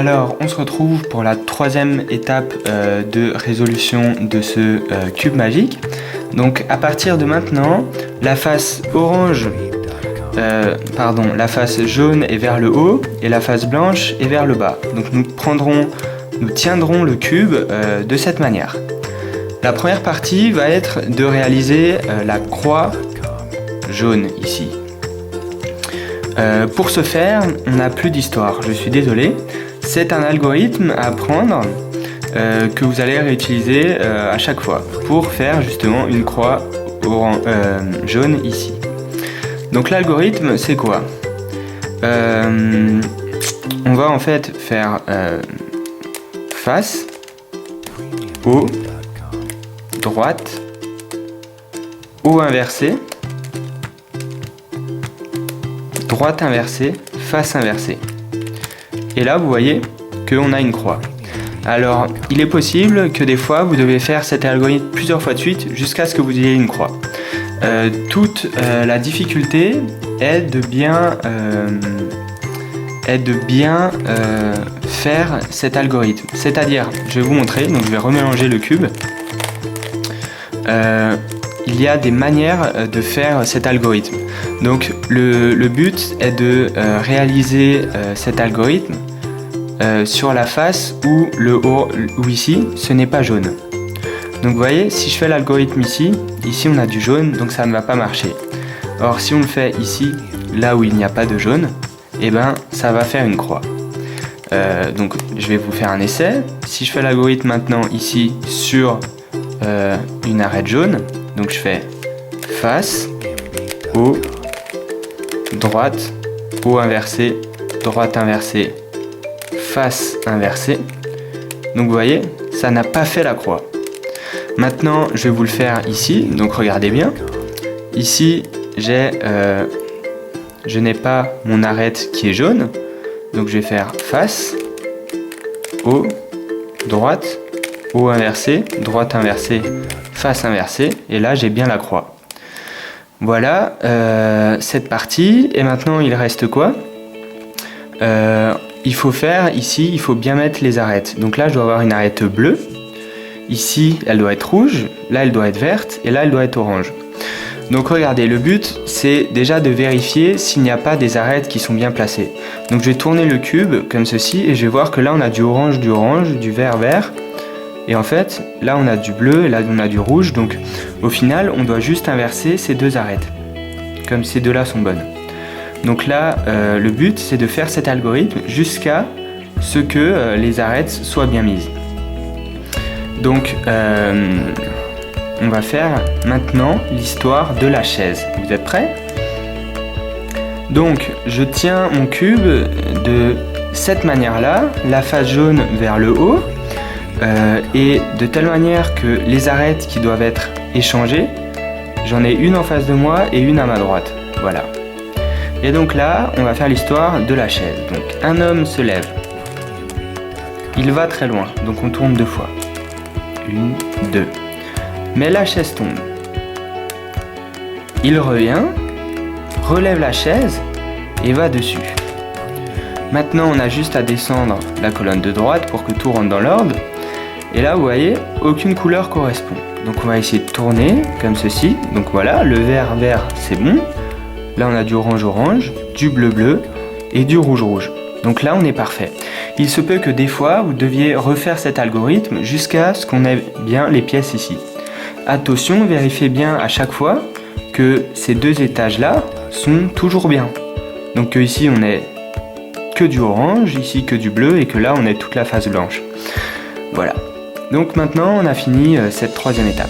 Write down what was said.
Alors, on se retrouve pour la troisième étape de résolution de ce cube magique. Donc, à partir de maintenant, la face la face jaune est vers le haut et la face blanche est vers le bas. Donc, nous tiendrons le cube de cette manière. La première partie va être de réaliser la croix jaune ici. Pour ce faire, on n'a plus d'histoire, je suis désolé. C'est un algorithme à apprendre que vous allez réutiliser à chaque fois pour faire justement une croix jaune ici. Donc l'algorithme, c'est quoi? On va en fait faire face, haut, droite, haut inversé, droite inversée, face inversée. Et là, vous voyez qu'on a une croix. Alors, il est possible que des fois, vous devez faire cet algorithme plusieurs fois de suite jusqu'à ce que vous ayez une croix. Toute la difficulté est de bien faire cet algorithme. C'est-à-dire, je vais vous montrer, donc je vais remélanger le cube. Il y a des manières de faire cet algorithme. Donc le but est de réaliser cet algorithme sur la face où ici ce n'est pas jaune. Donc vous voyez, si je fais l'algorithme ici on a du jaune, donc ça ne va pas marcher. Or si on le fait ici, là où il n'y a pas de jaune, et ben ça va faire une croix. Donc je vais vous faire un essai. Si je fais l'algorithme maintenant ici sur une arête jaune, donc je fais face, haut, droite, haut inversé, droite inversée, face inversée. Donc vous voyez, ça n'a pas fait la croix. Maintenant, je vais vous le faire ici, donc regardez bien. Ici, je n'ai pas mon arête qui est jaune, donc je vais faire face, haut, droite, haut inversé, droite inversée, face inversée, et là j'ai bien la croix. Voilà cette partie, et maintenant il reste quoi? Il faut faire ici, il faut bien mettre les arêtes. Donc là je dois avoir une arête bleue, ici elle doit être rouge, là elle doit être verte, et là elle doit être orange. Donc regardez, le but c'est déjà de vérifier s'il n'y a pas des arêtes qui sont bien placées. Donc je vais tourner le cube comme ceci, et je vais voir que là on a du orange, du vert, vert. Et en fait, là on a du bleu, et là on a du rouge, donc au final on doit juste inverser ces deux arêtes, comme ces deux là sont bonnes. Donc là, le but c'est de faire cet algorithme jusqu'à ce que les arêtes soient bien mises. Donc on va faire maintenant l'histoire de la chaise. Vous êtes prêts? Donc je tiens mon cube de cette manière là, la face jaune vers le haut, et de telle manière que les arêtes qui doivent être échangées, j'en ai une en face de moi et une à ma droite. Voilà. Et donc là, on va faire l'histoire de la chaise. Donc un homme se lève. Il va très loin, donc on tourne deux fois. Une, deux. Mais la chaise tombe. Il revient, relève la chaise et va dessus. Maintenant, on a juste à descendre la colonne de droite pour que tout rentre dans l'ordre. Et là, vous voyez, aucune couleur correspond. Donc on va essayer de tourner comme ceci. Donc voilà, le vert, vert, c'est bon. Là, on a du orange, orange, du bleu, bleu et du rouge, rouge. Donc là, on est parfait. Il se peut que des fois, vous deviez refaire cet algorithme jusqu'à ce qu'on ait bien les pièces ici. Attention, vérifiez bien à chaque fois que ces deux étages-là sont toujours bien. Donc ici, on est que du orange, ici que du bleu, et que là, on est toute la face blanche. Voilà. Donc maintenant, on a fini cette troisième étape.